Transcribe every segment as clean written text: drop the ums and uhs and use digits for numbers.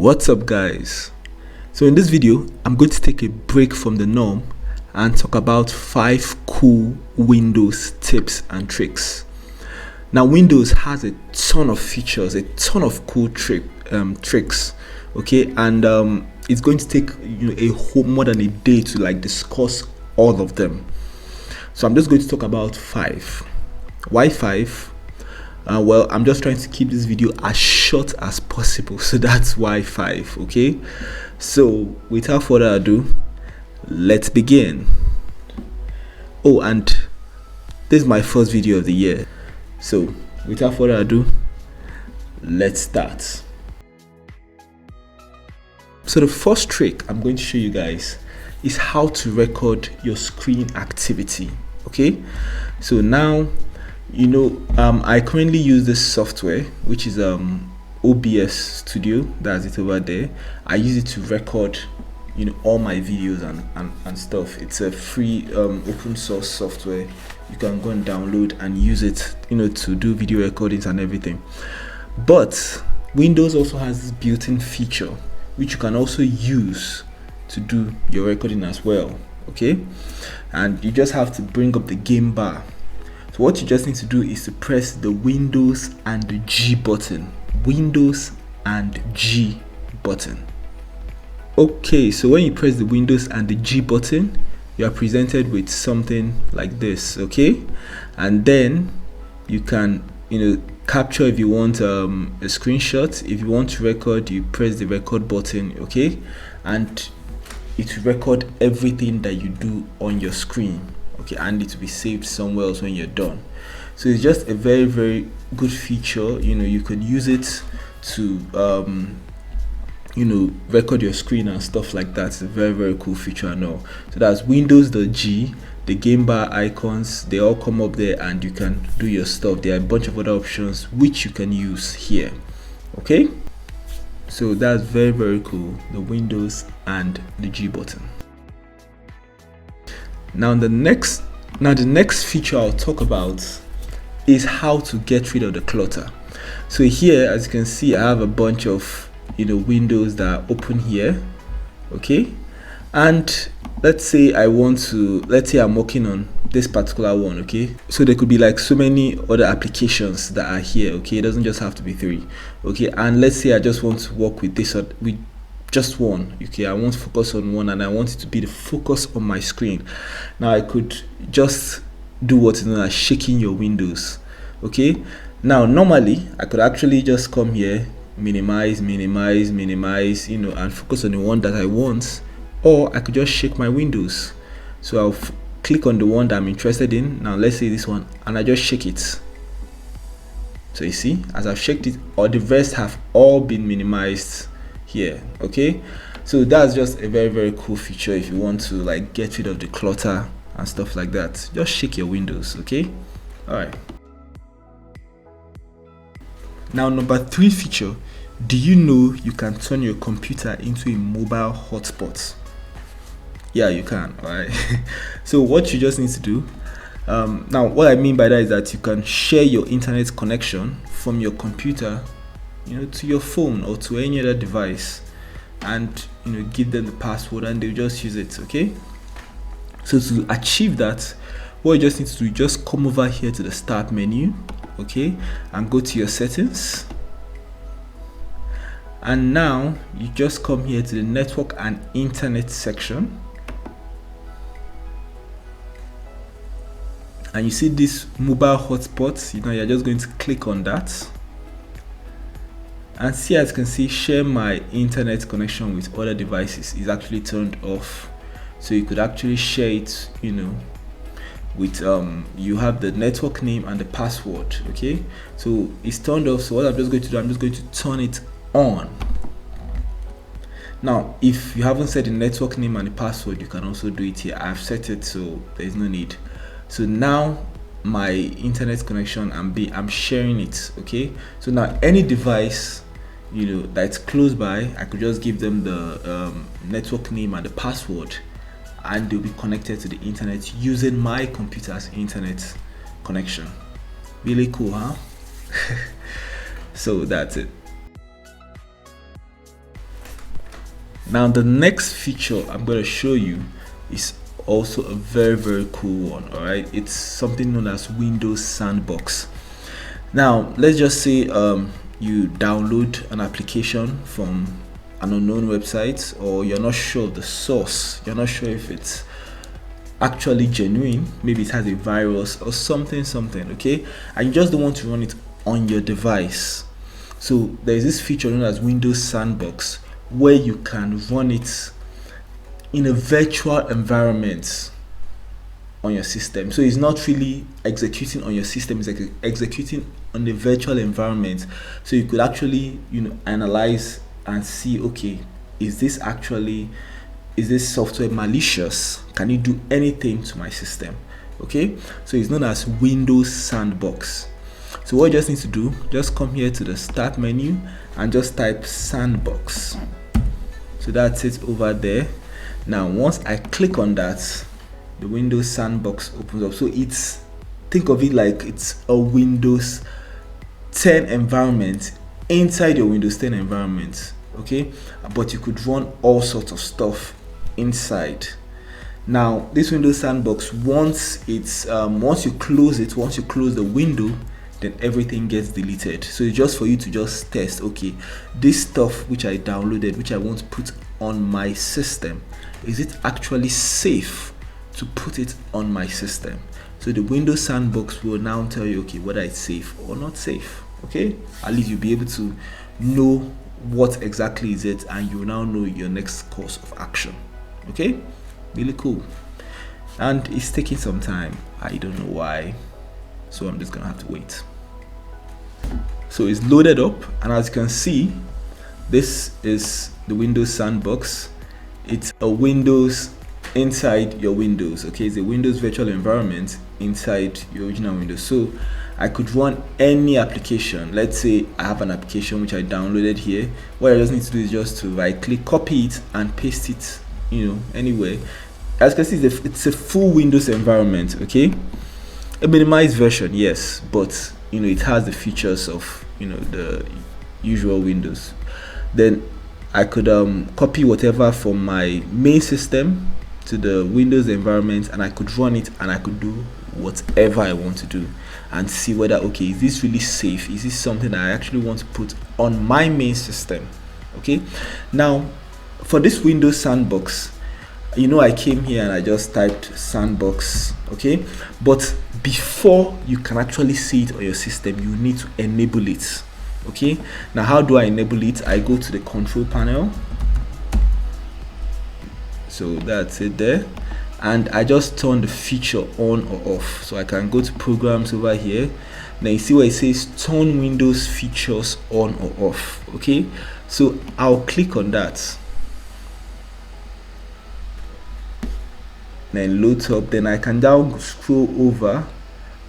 What's up, guys? So in this video I'm going to take a break from the norm and talk about 5 cool Windows tips and tricks. Now Windows has a ton of features, a ton of cool tricks, okay, and it's going to take a whole more than a day to discuss all of them. So I'm just going to talk about 5. Why 5? Well, I'm just trying to keep this video as short as possible, so that's why 5. Okay, so without further ado, let's begin. Oh, and this is my first video of the year, so without further ado, let's start. So the first trick I'm going to show you guys is how to record your screen activity. Okay, so now I currently use this software, which is OBS Studio. That's it over there. I use it to record all my videos and stuff. It's a free open source software. You can go and download and use it to do video recordings and everything. But Windows also has this built-in feature which you can also use to do your recording as well. Okay, and you just have to bring up the game bar. So what you just need to do is to press the Windows and the G button. Windows and G button. Okay, so when you press the Windows and the G button, you are presented with something like this. Okay, and then you can capture if you want a screenshot. If you want to record, you press the record button. Okay, and it will record everything that you do on your screen. Okay, and it will be saved somewhere else when you're done. So it's just a very good feature. You can use it to record your screen and stuff like that. It's a very cool feature. I know. So that's Windows, the G, the game bar icons, they all come up there and you can do your stuff. There are a bunch of other options which you can use here. Okay, so that's very cool, the Windows and the G button. Now the next feature I'll talk about is how to get rid of the clutter. So here, as you can see, I have a bunch of windows that are open here. Okay, and let's say I'm working on this particular one. Okay, so there could be so many other applications that are here. Okay, it doesn't just have to be 3. Okay, and let's say I just want to work with this with just one. Okay, I want to focus on one and I want it to be the focus on my screen. Now I could just do what is known as shaking your windows. Okay, now normally I could actually just come here, minimize, and focus on the one that I want, or I could just shake my windows. So I'll click on the one that I'm interested in. Now let's say this one, and I just shake it. So you see, as I've shaked it, all the rest have all been minimized here. Okay, so that's just a very cool feature if you want to get rid of the clutter and stuff like that. Just shake your windows. Okay, all right. Now number 3 feature, do you know you can turn your computer into a mobile hotspot? Yeah, you can. All right. So what you just need to do, now what I mean by that is that you can share your internet connection from your computer to your phone or to any other device, and give them the password and they'll just use it. Okay, so to achieve that, what you just need to do, just come over here to the start menu, okay, and go to your settings, and now you just come here to the network and internet section, and you see this mobile hotspot. You're just going to click on that. And see, as you can see, share my internet connection with other devices is actually turned off. So you could actually share it with you have the network name and the password. Okay, so it's turned off. So what I'm just going to do, I'm just going to turn it on. Now if you haven't set the network name and the password, you can also do it here. I've set it, so there's no need. So now my internet connection, I'm sharing it. Okay, so now any device that's close by, I could just give them the network name and the password, and they'll be connected to the internet using my computer's internet connection. Really cool, huh? So that's it. Now the next feature I'm going to show you is also a very cool one. All right, it's something known as Windows Sandbox. Now let's just say you download an application from an unknown website, or you're not sure of the source, you're not sure if it's actually genuine, maybe it has a virus or something, okay, and you just don't want to run it on your device. So there is this feature known as Windows Sandbox, where you can run it in a virtual environment on your system. So it's not really executing on your system, it's like executing on the virtual environment. So you could actually, analyze and see, okay, is this software malicious? Can it do anything to my system? Okay, so it's known as Windows Sandbox. So what you just need to do, just come here to the start menu and just type Sandbox. So that's it over there. Now once I click on that, the Windows Sandbox opens up. So think of it like it's a Windows 10 environment inside your Windows 10 environment, okay, but you could run all sorts of stuff inside. Now this Windows Sandbox, once you close the window, then everything gets deleted. So it's just for you to just test, okay, this stuff which I downloaded, which I want to put on my system, is it actually safe to put it on my system? So the Windows Sandbox will now tell you, okay, whether it's safe or not safe. Okay, at least you'll be able to know what exactly is it, and you will now know your next course of action. Okay, really cool. And it's taking some time, I don't know why, so I'm just gonna have to wait. So it's loaded up, and as you can see, this is the Windows Sandbox. It's a Windows inside your Windows. Okay, it's a Windows virtual environment inside your original Windows. So I could run any application. Let's say I have an application which I downloaded here. What I just need to do is just to right click, copy it, and paste it, anywhere. As you can see, it's a full Windows environment. Okay, a minimized version, yes, but it has the features of the usual Windows. Then I could copy whatever from my main system to the Windows environment, and I could run it, and I could do whatever I want to do and see whether, okay, is this really safe? Is this something I actually want to put on my main system? Okay, now for this Windows Sandbox, I came here and I just typed Sandbox. Okay, but before you can actually see it on your system, you need to enable it. Okay, now how do I enable it? I go to the control panel. So that's it there, and I just turn the feature on or off. So I can go to programs over here. Now you see where it says turn Windows features on or off. Okay, so I'll click on that, then load up. Then I can now scroll over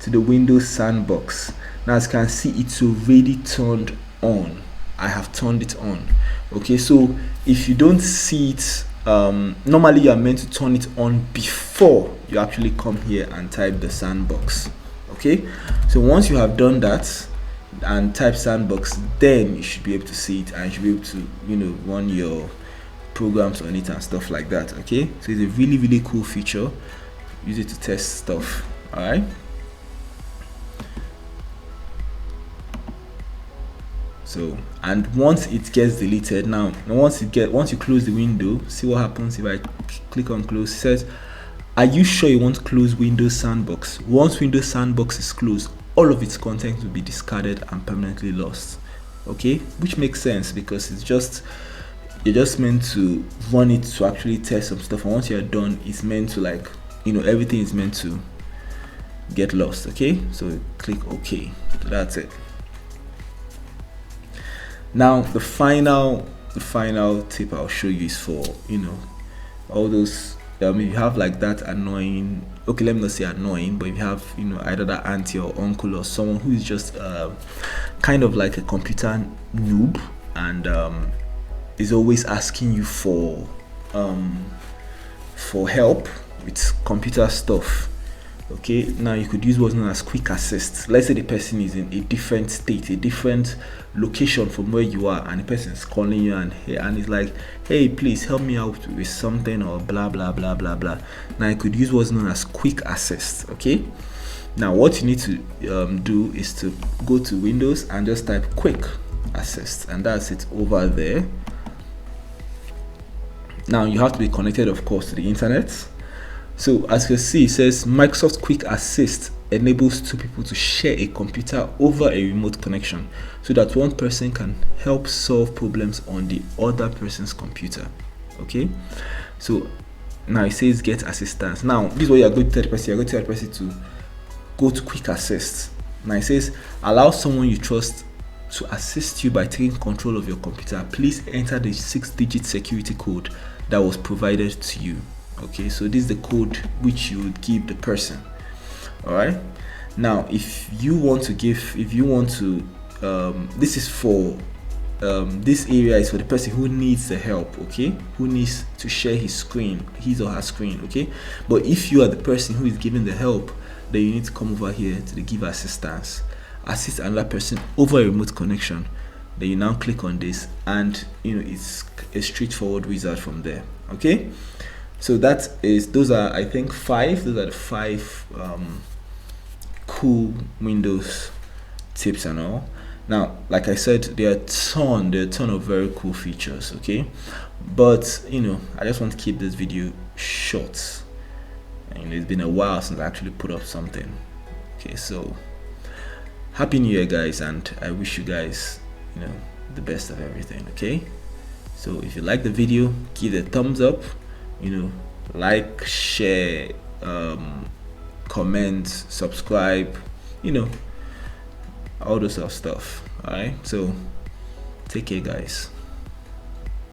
to the Windows Sandbox. Now as you can see, it's already turned on. I have turned it on. Okay, so if you don't see it, normally you are meant to turn it on before you actually come here and type the Sandbox. Okay, so once you have done that and type Sandbox, then you should be able to see it, and you should be able to run your programs on it and stuff like that. Okay, so it's a really cool feature. Use it to test stuff. All right, so, and once it gets deleted, now once you close the window, see what happens if I click on close. It says, are you sure you want to close Windows Sandbox? Once Windows Sandbox is closed, all of its content will be discarded and permanently lost. Okay, which makes sense, because you're just meant to run it to actually test some stuff, and once you're done, it's meant to everything is meant to get lost. Okay, so click OK. So that's it. Now the final tip I'll show you is for all those if you have like that annoying, okay, let me not say annoying, but if you have either that auntie or uncle or someone who is just kind of like a computer noob, and is always asking you for help with computer stuff. Okay, now you could use what's known as quick assist. Let's say the person is in a different state, a different location from where you are, and the person is calling you and it's like, hey, please help me out with something, or blah blah blah blah blah. Now you could use what's known as quick assist. Okay, now what you need to do is to go to Windows and just type quick assist, and that's it over there. Now you have to be connected, of course, to the internet. So as you can see, it says Microsoft Quick Assist enables two people to share a computer over a remote connection, so that one person can help solve problems on the other person's computer. Okay, so now it says get assistance. Now this is what you are going to tell the person. You're going to tell the person to go to Quick Assist. Now it says allow someone you trust to assist you by taking control of your computer. Please enter the 6-digit security code that was provided to you. Okay, so this is the code which you would give the person. All right, now if you want to this is for this area is for the person who needs the help, okay, who needs to share his or her screen. Okay, but if you are the person who is giving the help, then you need to come over here to the give assistance, assist another person over a remote connection. Then you now click on this, and it's a straightforward wizard from there. Okay, so those are I think those are the 5 cool Windows tips and all. Now, like I said, there are a ton of very cool features. Okay, but I just want to keep this video short, and it's been a while since I actually put up something. Okay, so happy new year, guys, and I wish you guys the best of everything. Okay, so if you like the video, give it a thumbs up, like, share, comment, subscribe, all those stuff. All right, so take care, guys.